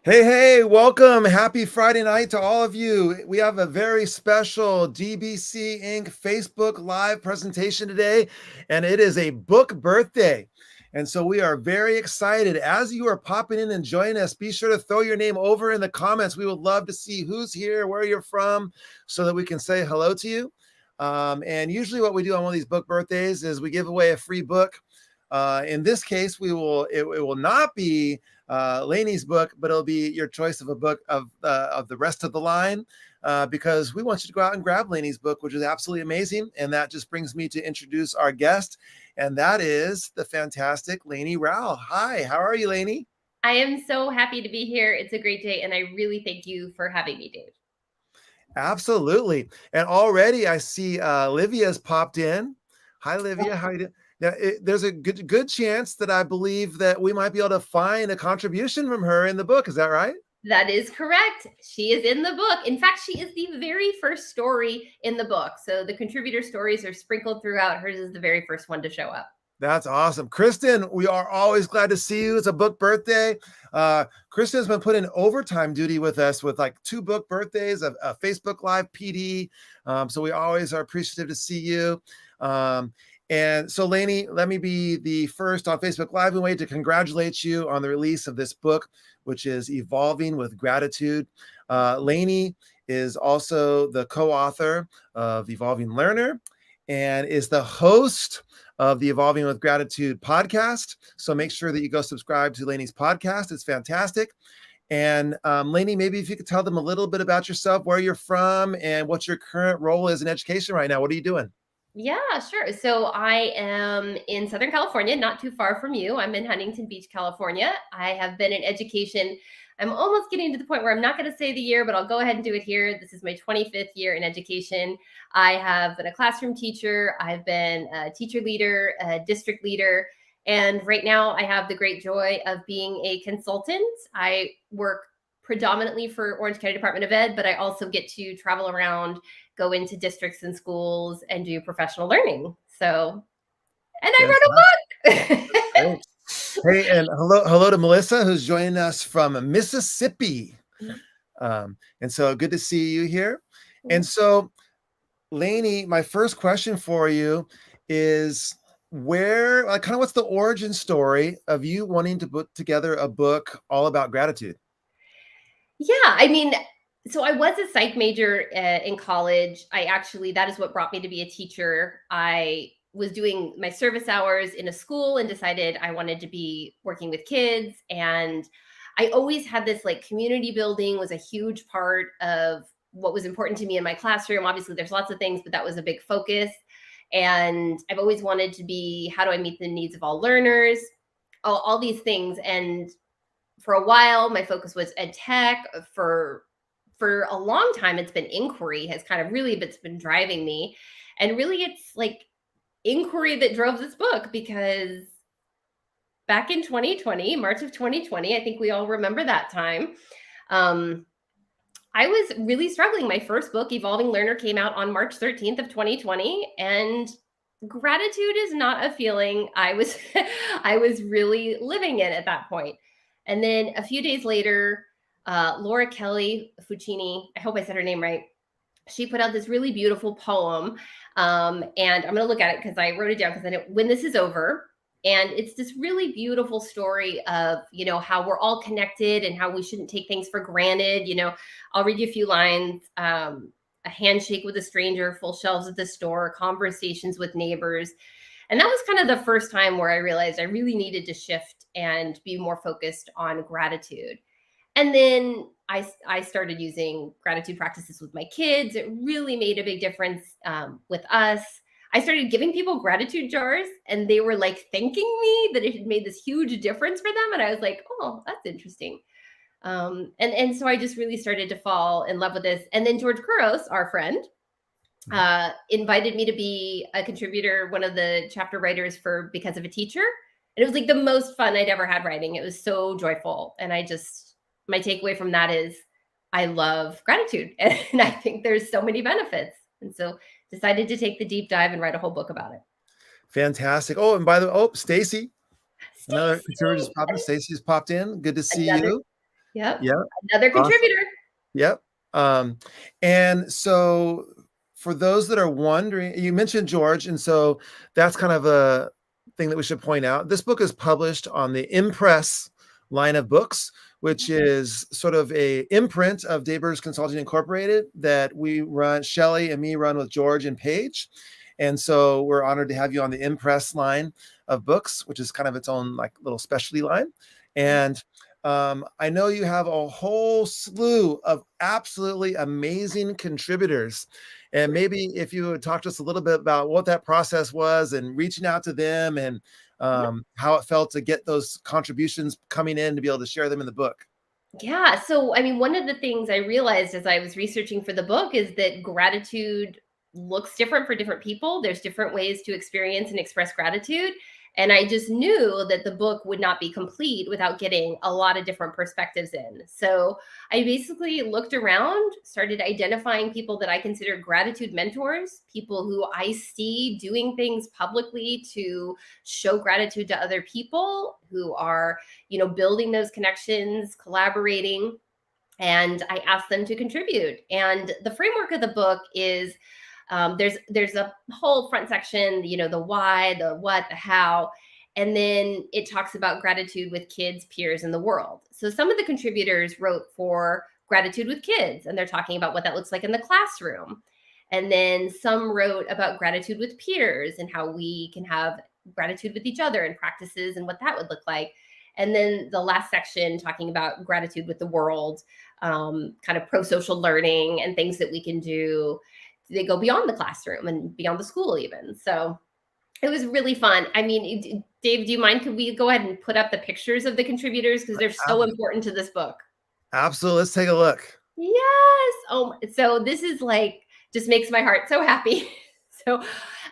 Hey, hey, welcome. Happy Friday night to all of you. We have a very special DBC Inc. Facebook Live presentation today, and it is a book birthday. And so we are very excited. As you are popping in and joining us, be sure to throw your name over in the comments. We would love to see who's here, where you're from, so that we can say hello to you. And usually, what we do on one of these book birthdays is we give away a free book. In this case, it will not be Lainie's book, but it'll be your choice of a book of the rest of the line, because we want you to go out and grab Lainie's book, which is absolutely amazing. And that just brings me to introduce our guest, and that is the fantastic Lainie Rowell. Hi, how are you, Lainie? I am so happy to be here. It's a great day, and I really thank you for having me, Dave. Absolutely. And already I see Livia's popped in. Hi, Livia. How are you doing? Now, there's a good chance that I believe that we might be able to find a contribution from her in the book. Is that right? That is correct. She is in the book. In fact, she is the very first story in the book. So the contributor stories are sprinkled throughout. Hers is the very first one to show up. That's awesome. Kristen, we are always glad to see you. It's a book birthday. Kristen's been put in overtime duty with us with like 2 book birthdays, a Facebook Live PD. So we always are appreciative to see you. And so, Lainie, let me be the first on Facebook Live and way to congratulate you on the release of this book, which is Evolving with Gratitude. Lainie is also the co-author of Evolving Learner and is the host of the Evolving with Gratitude podcast. So make sure that you go subscribe to Lainie's podcast. It's fantastic. And Lainie, maybe if you could tell them a little bit about yourself, where you're from, and what your current role is in education right now. What are you doing? Yeah, sure. So I am in Southern California, not too far from you. I'm in Huntington Beach, California. I have been in education. I'm almost getting to the point where I'm not going to say the year, but I'll go ahead and do it here. This is my 25th year in education. I have been a classroom teacher. I've been a teacher leader, a district leader. And right now I have the great joy of being a consultant. I work predominantly for Orange County Department of Ed, but I also get to travel around, go into districts and schools and do professional learning. So, and I wrote a book. Great. Hey, and hello to Melissa, who's joining us from Mississippi. And so good to see you here. And so, Lainie, my first question for you is kind of what's the origin story of you wanting to put together a book all about gratitude? Yeah, I mean, so I was a psych major in college. That is what brought me to be a teacher. I was doing my service hours in a school and decided I wanted to be working with kids. And I always had this like community building was a huge part of what was important to me in my classroom. Obviously, there's lots of things, but that was a big focus. And I've always wanted to be how do I meet the needs of all learners, all these things. And for a while, my focus was ed tech. For a long time, it's been inquiry has kind of really it's been driving me. And really, it's like inquiry that drove this book because back in 2020, March of 2020, I think we all remember that time. I was really struggling. My first book, Evolving Learner, came out on March 13th of 2020. And gratitude is not a feeling I was I was really living in at that point. And then a few days later, Laura Kelly Fuccini, I hope I said her name right. She put out this really beautiful poem. And I'm going to look at it because I wrote it down because I know when this is over. And it's this really beautiful story of, how we're all connected and how we shouldn't take things for granted. I'll read you a few lines. A handshake with a stranger, full shelves at the store, conversations with neighbors. And that was kind of the first time where I realized I really needed to shift and be more focused on gratitude. And then I started using gratitude practices with my kids. It really made a big difference with us. I started giving people gratitude jars and they were like thanking me that it had made this huge difference for them. And I was like, oh, that's interesting. And so I just really started to fall in love with this. And then George Couros, our friend, invited me to be a contributor, one of the chapter writers for Because of a Teacher. And it was like the most fun I'd ever had writing. It was so joyful. And my takeaway from that is I love gratitude. And I think there's so many benefits. And so decided to take the deep dive and write a whole book about it. Fantastic. Oh, and by the way, Stacy, another contributor just popped in. Stacy's popped in. Good to see Another you. Yep. Yep. Another Awesome. contributor. Yep. Um, and so for those that are wondering, you mentioned George, and so that's kind of a thing that we should point out. This book is published on the Impress line of books, which is sort of a imprint of Daybers Consulting Incorporated that we run, Shelley and me run with George and Paige. And so we're honored to have you on the Impress line of books, which is kind of its own like little specialty line. And I know you have a whole slew of absolutely amazing contributors. And maybe if you would talk to us a little bit about what that process was and reaching out to them and how it felt to get those contributions coming in to be able to share them in the book. Yeah. So, I mean, one of the things I realized as I was researching for the book is that gratitude looks different for different people. There's different ways to experience and express gratitude. And I just knew that the book would not be complete without getting a lot of different perspectives in. So I basically looked around, started identifying people that I consider gratitude mentors, people who I see doing things publicly to show gratitude to other people, who are building those connections, collaborating, and I asked them to contribute. And the framework of the book is there's a whole front section, the why, the what, the how, and then it talks about gratitude with kids, peers, and the world. So some of the contributors wrote for gratitude with kids, and they're talking about what that looks like in the classroom. And then some wrote about gratitude with peers and how we can have gratitude with each other and practices and what that would look like. And then the last section talking about gratitude with the world, kind of pro-social learning and things that we can do. They go beyond the classroom and beyond the school even. So it was really fun. I mean, Dave, do you mind? Could we go ahead and put up the pictures of the contributors because they're so important to this book? Absolutely. Let's take a look. Yes. Oh, so this is like just makes my heart so happy. So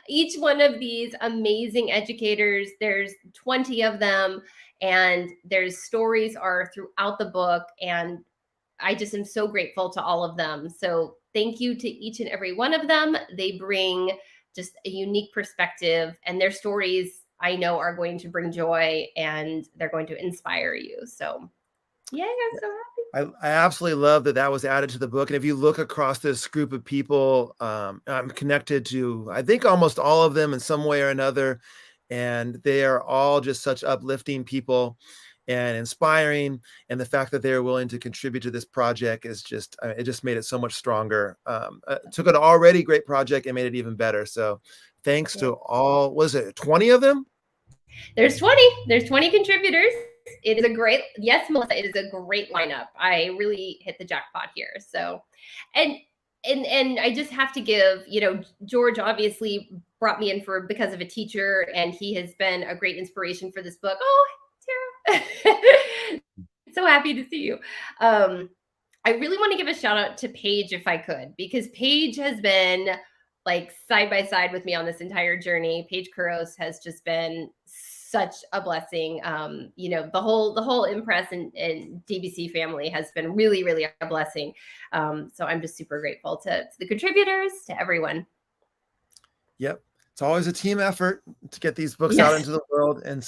each one of these amazing educators, there's 20 of them, and their stories are throughout the book. And I just am so grateful to all of them. So thank you to each and every one of them. They bring just a unique perspective, and their stories I know are going to bring joy and they're going to inspire you. So, yeah, I'm so happy. I absolutely love that that was added to the book. And if you look across this group of people, I'm connected to, I think, almost all of them in some way or another. And they are all just such uplifting people and inspiring. And the fact that they are willing to contribute to this project is just, it just made it so much stronger. Took an already great project and made it even better. So thanks Yeah. to all, was it 20 of them? There's 20. There's 20 contributors. It is a great, yes, Melissa, it is a great lineup. I really hit the jackpot here. So, and and I just have to give, George obviously brought me in because of a teacher, and he has been a great inspiration for this book. Oh, Tara. So happy to see you. I really want to give a shout out to Paige if I could, because Paige has been like side by side with me on this entire journey. Paige Kuros has just been such a blessing. The whole Impress and DBC family has been really, really a blessing. So I'm just super grateful to the contributors, to everyone. Yep. It's always a team effort to get these books out Yes. into the world. And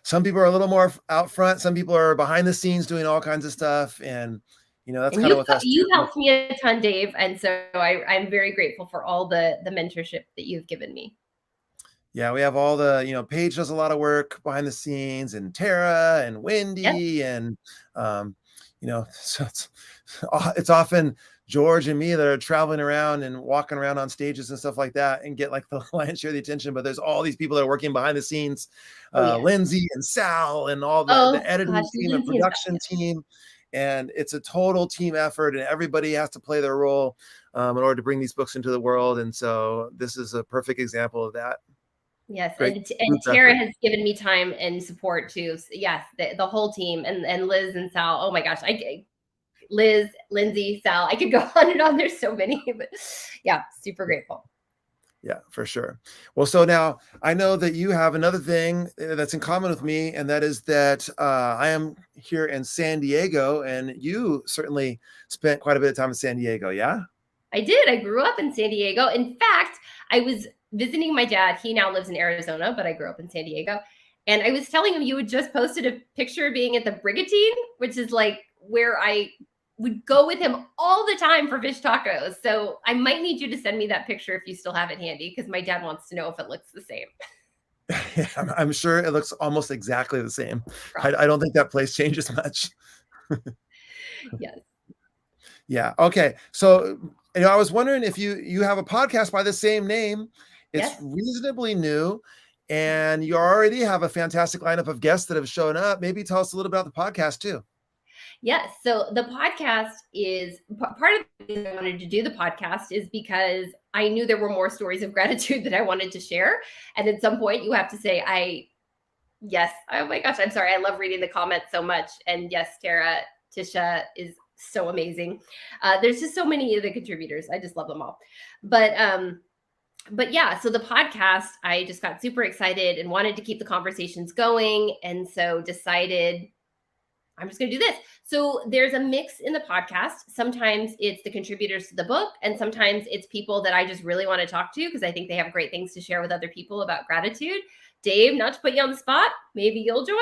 some people are a little more out front. Some people are behind the scenes doing all kinds of stuff. And, that's And kind of with us you too. helped me a ton, Dave. And so I'm very grateful for all the mentorship that you've given me. Yeah, we have all the, Paige does a lot of work behind the scenes, and Tara and Yes. Wendy and, um, so it's often George and me that are traveling around and walking around on stages and stuff like that and get like the lion's share of the attention. But there's all these people that are working behind the scenes, Oh, yeah. Lindsay and Sal and all the Oh, gosh, editing team and Lindsay and production team. And it's a total team effort, and everybody has to play their role in order to bring these books into the world. And so this is a perfect example of that. Yes, Great and group Tara effort. has given me time and support too. Yes, the whole team, and Liz and Sal. Oh my gosh, Liz, Lindsay, Sal. I could go on and on. There's so many, but yeah, super grateful. Yeah, for sure. Well, so now I know that you have another thing that's in common with me, and that is that I am here in San Diego, and you certainly spent quite a bit of time in San Diego. Yeah. I did. I grew up in San Diego. In fact, I was visiting my dad. He now lives in Arizona, but I grew up in San Diego. And I was telling him you had just posted a picture of being at the Brigantine, which is like where I would go with him all the time for fish tacos. So I might need you to send me that picture if you still have it handy, because my dad wants to know if it looks the same. I'm sure it looks almost exactly the same. Probably. I don't think that place changes much. Yes. Yeah. Okay. So, I was wondering if you have a podcast by the same name. It's Yes. reasonably new, and you already have a fantastic lineup of guests that have shown up. Maybe tell us a little about the podcast too. Yes. So the podcast is part of the reason I wanted to do the podcast is because I knew there were more stories of gratitude that I wanted to share. And at some point you have to say, yes. Oh my gosh. I'm sorry. I love reading the comments so much. And yes, Tara, Tisha is so amazing. There's just so many of the contributors. I just love them all. But yeah, so the podcast, I just got super excited and wanted to keep the conversations going. And so decided I'm just going to do this. So there's a mix in the podcast. Sometimes it's the contributors to the book, and sometimes it's people that I just really want to talk to because I think they have great things to share with other people about gratitude. Dave, not to put you on the spot, maybe you'll join.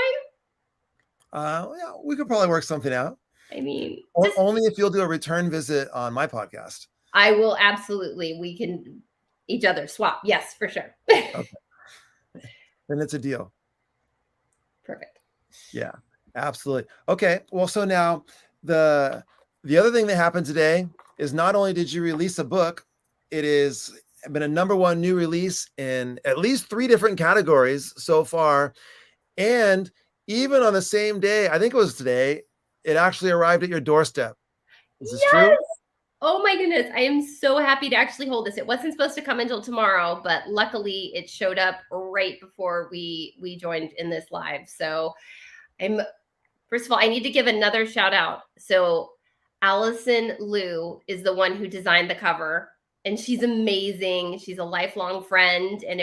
Yeah, we could probably work something out. I mean, only if you'll do a return visit on my podcast. I will absolutely. We can each other swap. Yes, for sure. Okay. Then it's a deal. Perfect. Yeah, absolutely. Okay. Well, so now the other thing that happened today is not only did you release a book, it has been a #1 new release in at least 3 different categories so far. And even on the same day, I think it was today, it actually arrived at your doorstep. Is this true? Oh my goodness. I am so happy to actually hold this. It wasn't supposed to come until tomorrow, but luckily it showed up right before we joined in this live. So first of all, I need to give another shout out. So Allison Liu is the one who designed the cover, and she's amazing. She's a lifelong friend, and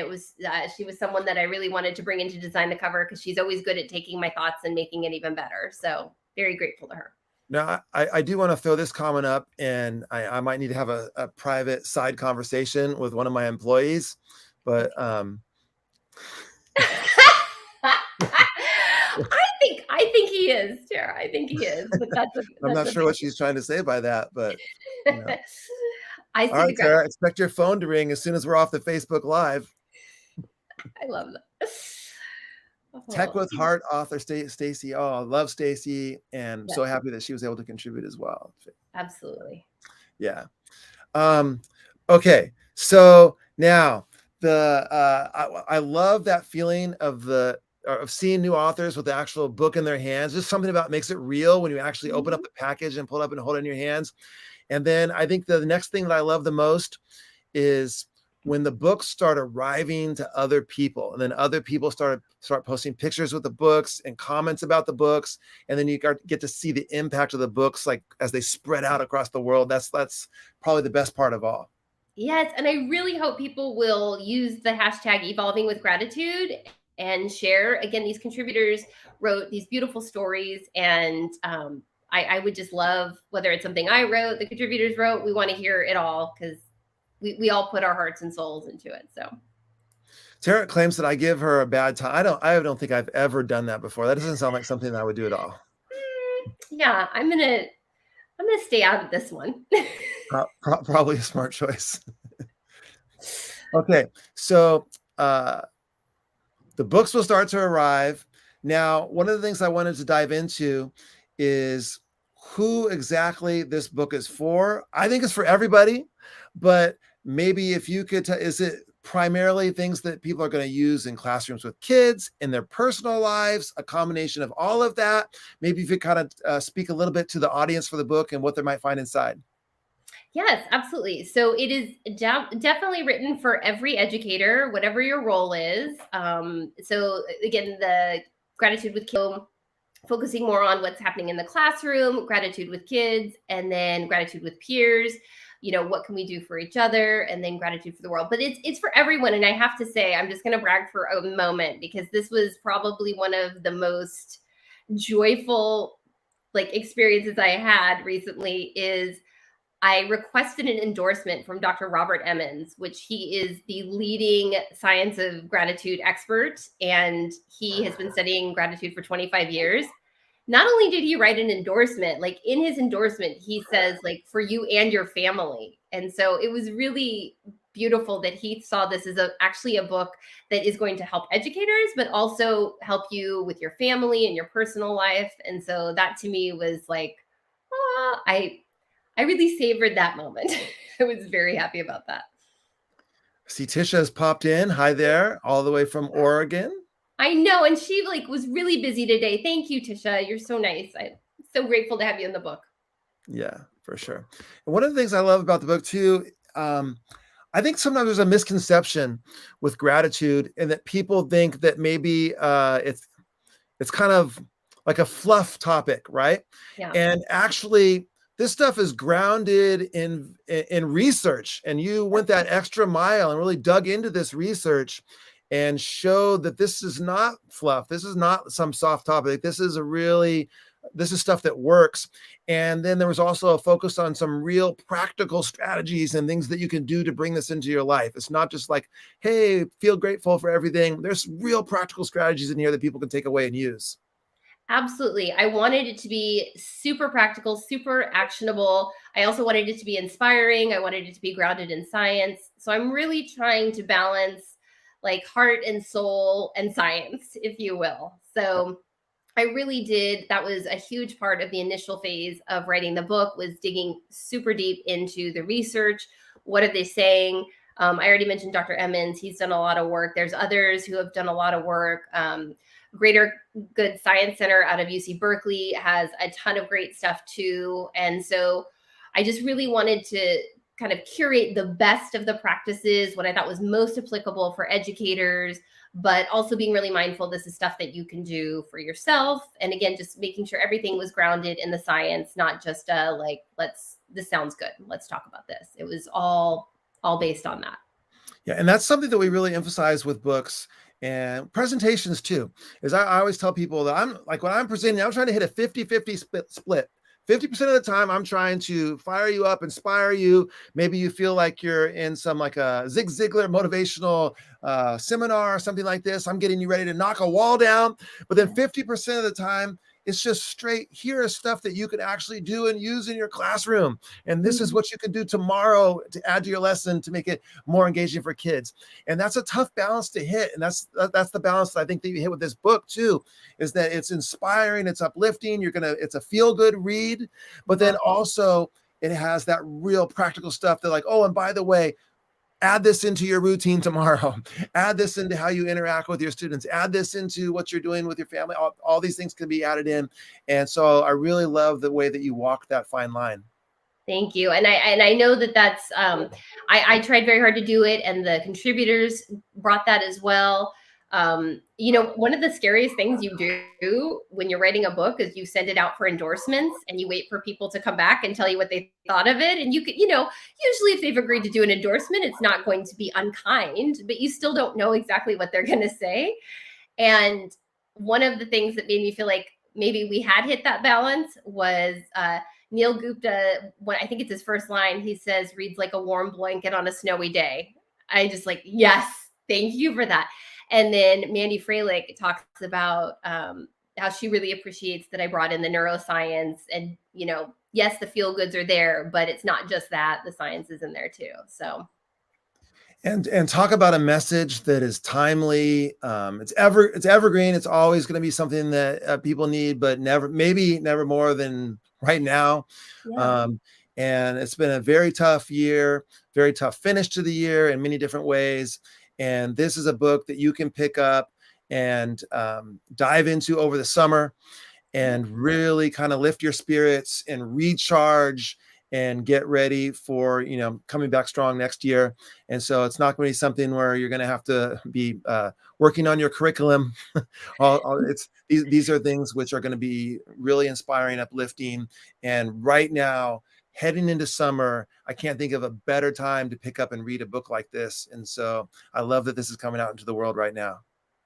she was someone that I really wanted to bring in to design the cover because she's always good at taking my thoughts and making it even better. So very grateful to her. Now, I do want to throw this comment up, and I might need to have a private side conversation with one of my employees, but I think he is, Tara. I think he is, but I'm not sure what she's trying to say by that, but I see. All right, Tara, expect your phone to ring as soon as we're off the Facebook Live. I love that. Tech with Heart author Stacy. Oh, I love Stacy, and so happy that she was able to contribute as well. Absolutely. Yeah. Okay. So now I love that feeling of seeing new authors with the actual book in their hands. Just something about makes it real when you actually open up the package and pull it up and hold it in your hands. And then I think the next thing that I love the most is when the books start arriving to other people, and then other people start posting pictures with the books and comments about the books, and then you get to see the impact of the books like as they spread out across the world. That's probably the best part of all. Yes, and I really hope people will use the hashtag evolving with gratitude and share. Again, these contributors wrote these beautiful stories, and I would just love, whether it's something I wrote, the contributors wrote, we want to hear it all because we all put our hearts and souls into it. So Tara claims that I give her a bad time. I don't think I've ever done that before. That doesn't sound like something that I would do at all. Yeah, I'm gonna stay out of this one. Probably a smart choice. Okay, so the books will start to arrive. Now, one of the things I wanted to dive into is who exactly this book is for. I think it's for everybody, but maybe if you could, is it primarily things that people are going to use in classrooms with kids, in their personal lives, a combination of all of that? Maybe if you kind of speak a little bit to the audience for the book and what they might find inside. Yes, absolutely. So it is definitely written for every educator, whatever your role is. So again, the gratitude with kids, focusing more on what's happening in the classroom, gratitude with kids, and then gratitude with peers. What can we do for each other, and then gratitude for the world. But it's for everyone. And I have to say, I'm just going to brag for a moment because this was probably one of the most joyful experiences I had recently. Is I requested an endorsement from Dr. Robert Emmons, which he is the leading science of gratitude expert, and he has been studying gratitude for 25 years. not only did he write an endorsement, like in his endorsement, he says like for you and your family. And so it was really beautiful that he saw this as actually a book that is going to help educators, but also help you with your family and your personal life. And so that to me was like, ah, I really savored that moment. I was very happy about that. See, Tisha has popped in. Hi there, all the way from Oregon. I know, and she like was really busy today. Thank you, Tisha. You're so nice. I'm so grateful to have you in the book. Yeah, for sure. And one of the things I love about the book too, I think sometimes there's a misconception with gratitude, and that people think that maybe it's kind of like a fluff topic, right? Yeah. And actually, this stuff is grounded in research, and you went that extra mile and really dug into this research and showed that this is not fluff. This is not some soft topic. This is stuff that works. And then there was also a focus on some real practical strategies and things that you can do to bring this into your life. It's not just like, hey, feel grateful for everything. There's real practical strategies in here that people can take away and use. Absolutely. I wanted it to be super practical, super actionable. I also wanted it to be inspiring. I wanted it to be grounded in science. So I'm really trying to balance like heart and soul and science, if you will. So I really did. That was a huge part of the initial phase of writing the book, was digging super deep into the research. What are they saying? I already mentioned Dr. Emmons. He's done a lot of work. There's others who have done a lot of work. Greater Good Science Center out of UC Berkeley has a ton of great stuff too. And so I just really wanted to kind of curate the best of the practices, what I thought was most applicable for educators, but also being really mindful this is stuff that you can do for yourself. And again, just making sure everything was grounded in the science, not just like, this sounds good, let's talk about this. It was all based on that. Yeah, and that's something that we really emphasize with books and presentations too. Is I always tell people that I'm like, when I'm presenting, I'm trying to hit a 50-50 split. 50% of the time, I'm trying to fire you up, inspire you. Maybe you feel like you're in some like a Zig Ziglar motivational seminar or something like this. I'm getting you ready to knock a wall down. But then 50% of the time, it's just straight, here is stuff that you can actually do and use in your classroom. And this is what you can do tomorrow to add to your lesson to make it more engaging for kids. And that's a tough balance to hit. And that's the balance that I think that you hit with this book too, is that it's inspiring, it's uplifting, it's a feel-good read, but then also it has that real practical stuff that like, oh, and by the way, add this into your routine tomorrow. Add this into how you interact with your students. Add this into what you're doing with your family. All these things can be added in. And so I really love the way that you walk that fine line. Thank you. And I know that's I tried very hard to do it, and the contributors brought that as well. One of the scariest things you do when you're writing a book is you send it out for endorsements and you wait for people to come back and tell you what they thought of it. And you could, usually if they've agreed to do an endorsement, it's not going to be unkind, but you still don't know exactly what they're going to say. And one of the things that made me feel like maybe we had hit that balance was Neil Gupta, when I think it's his first line, he says, reads like a warm blanket on a snowy day. I just like, yes, thank you for that. And then Mandy Freilich talks about how she really appreciates that I brought in the neuroscience, and, yes, the feel goods are there, but it's not just that, the science is in there too. So. And talk about a message that is timely. It's evergreen. It's always going to be something that people need, but never more than right now. Yeah. And it's been a very tough year, very tough finish to the year in many different ways. And this is a book that you can pick up and dive into over the summer and really kind of lift your spirits and recharge and get ready for, coming back strong next year. And so it's not going to be something where you're going to have to be working on your curriculum. These are things which are going to be really inspiring, uplifting. And right now, heading into summer, I can't think of a better time to pick up and read a book like this. And so I love that this is coming out into the world right now.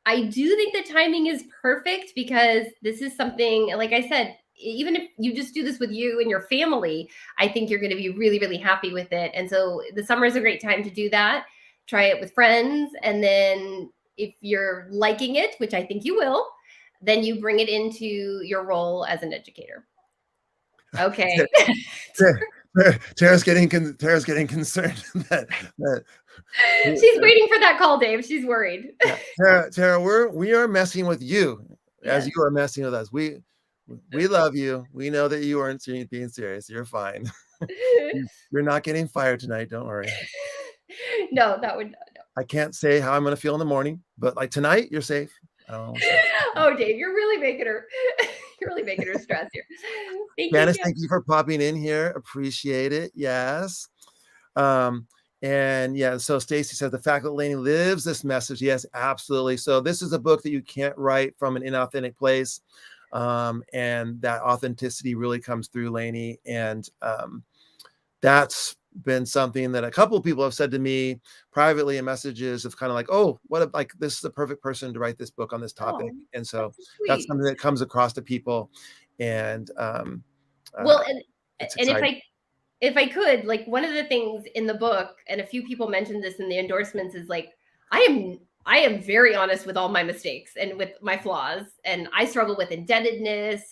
I do think the timing is perfect, because this is something, like I said, even if you just do this with you and your family, I think you're going to be really, really happy with it. And so the summer is a great time to do that. Try it with friends. And then if you're liking it, which I think you will, then you bring it into your role as an educator. Okay. Tara's getting concerned that She's waiting for that call, Dave. She's worried. yeah, Tara, we are messing with you as Yes. you are messing with us. We love you. We know that you aren't being serious. You're fine. You're not getting fired tonight. Don't worry. No, that would. I can't say how I'm going to feel in the morning, but like tonight, you're safe. I don't know. Oh, Dave, you're really making her. You're really making her stress here. Thank you. Janice, thank you for popping in here. Appreciate it. Yes. And yeah, so Stacy says the fact that Lainie lives this message. Yes, absolutely. So this is a book that you can't write from an inauthentic place. And that authenticity really comes through Lainie. And that's been something that a couple of people have said to me privately in messages of kind of like, oh, like this is the perfect person to write this book on this topic. And so that's something that comes across to people. And well, and if I could, like, one of the things in the book, and a few people mentioned this in the endorsements, is like, I am very honest with all my mistakes and with my flaws, and I struggle with indebtedness.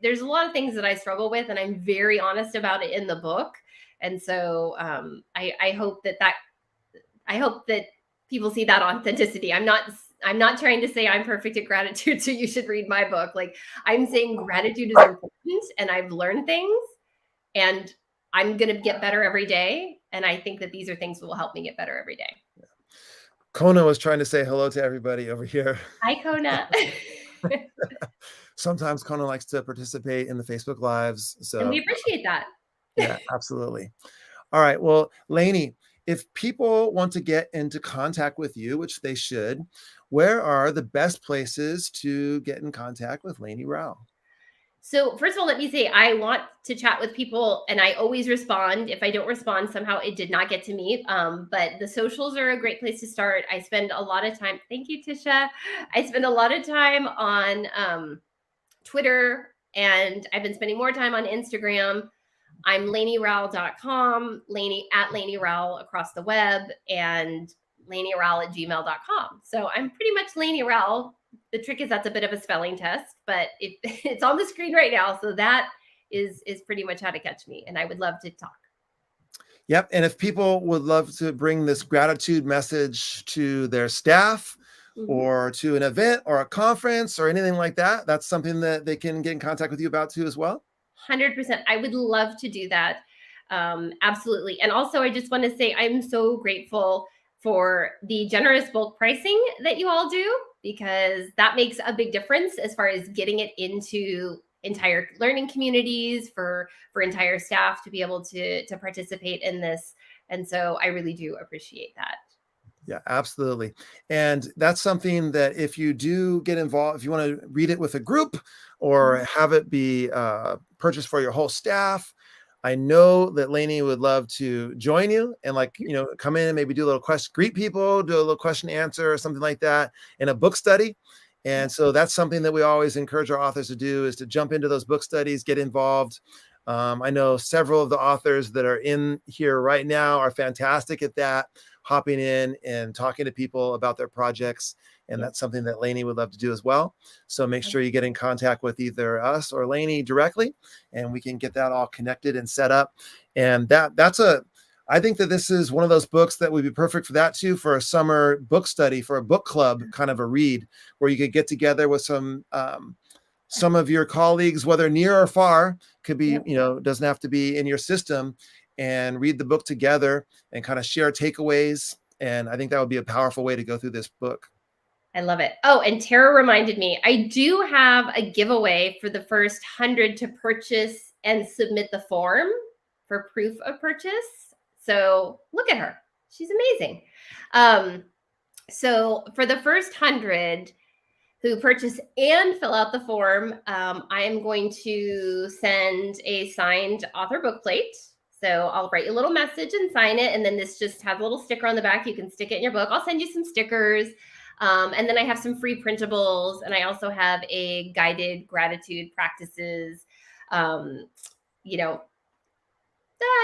There's a lot of things that I struggle with, and I'm very honest about it in the book. And so I hope that people see that authenticity. I'm not trying to say I'm perfect at gratitude, so you should read my book. Like, I'm saying gratitude is important, and I've learned things, and I'm going to get better every day. And I think that these are things that will help me get better every day. Kona was trying to say hello to everybody over here. Hi, Kona. Sometimes Kona likes to participate in the Facebook Lives. So and we appreciate that. Yeah, absolutely. All right. Well, Lainie, if people want to get into contact with you, which they should, where are the best places to get in contact with Lainie Rao? So first of all, let me say, I want to chat with people, and I always respond. If I don't respond, somehow it did not get to me. But the socials are a great place to start. I spend a lot of time. Thank you, Tisha. I spend a lot of time on Twitter, and I've been spending more time on Instagram. I'm LainieRowell.com, Lainie at Lainie Rowell across the web, and LainieRowell@gmail.com. So I'm pretty much Lainie Rowell. The trick is that's a bit of a spelling test, but it's on the screen right now. So that is pretty much how to catch me. And I would love to talk. Yep. And if people would love to bring this gratitude message to their staff or to an event or a conference or anything like that, that's something that they can get in contact with you about too as well. 100%. I would love to do that. Absolutely. And also, I just want to say I'm so grateful for the generous bulk pricing that you all do, because that makes a big difference as far as getting it into entire learning communities for entire staff to be able to participate in this. And so I really do appreciate that. Yeah, absolutely. And that's something that if you do get involved, if you want to read it with a group or have it be purchased for your whole staff, I know that Lainie would love to join you and come in and maybe do a little greet people, do a little question answer or something like that in a book study. And so that's something that we always encourage our authors to do, is to jump into those book studies, get involved. I know several of the authors that are in here right now are fantastic at that, hopping in and talking to people about their projects. And that's something that Lainie would love to do as well. So make sure you get in contact with either us or Lainie directly, and we can get that all connected and set up. And I think that this is one of those books that would be perfect for that too, for a summer book study, for a book club kind of a read, where you could get together with some of your colleagues, whether near or far, could be, doesn't have to be in your system, and read the book together and kind of share takeaways. And I think that would be a powerful way to go through this book. I love it. Oh, and Tara reminded me, I do have a giveaway for the first 100 to purchase and submit the form for proof of purchase. So look at her. She's amazing. So for the first 100 who purchase and fill out the form, I am going to send a signed author book plate. So I'll write you a little message and sign it. And then this just has a little sticker on the back. You can stick it in your book. I'll send you some stickers. And then I have some free printables. And I also have a guided gratitude practices.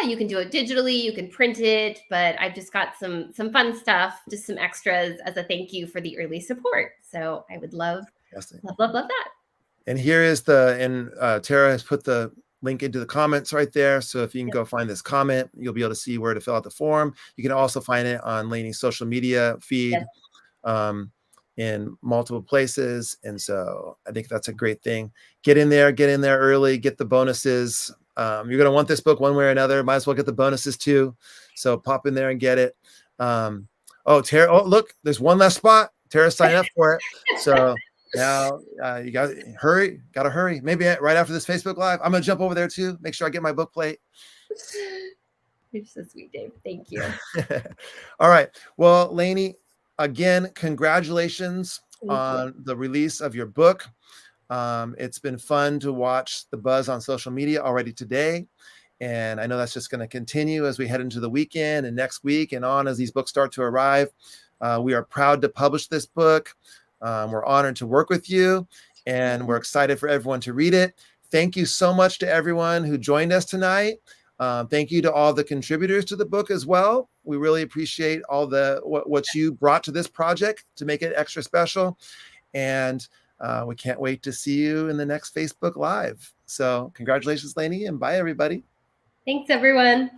You can do it digitally, you can print it, but I've just got some fun stuff, just some extras as a thank you for the early support. So I would love Yes. Love that. And here is Tara has put the link into the comments right there. So if you can Yep. go find this comment, you'll be able to see where to fill out the form. You can also find it on Lainie's social media feed. Yes. In multiple places. And so I think that's a great thing. Get in there early, get the bonuses. You're going to want this book one way or another. Might as well get the bonuses too. So pop in there and get it. Tara, look, there's one less spot. Tara's signing up for it. So now you got to hurry. Maybe right after this Facebook Live, I'm going to jump over there too. Make sure I get my book plate. You're so sweet, Dave. Thank you. All right. Well, Lainie, again, congratulations Thank on you. the release of your book. It's been fun to watch the buzz on social media already today. And I know that's just going to continue as we head into the weekend and next week and on as these books start to arrive. We are proud to publish this book. We're honored to work with you, and we're excited for everyone to read it. Thank you so much to everyone who joined us tonight. Thank you to all the contributors to the book as well. We really appreciate all what you brought to this project to make it extra special. And we can't wait to see you in the next Facebook Live. So congratulations, Lainie, and bye, everybody. Thanks, everyone.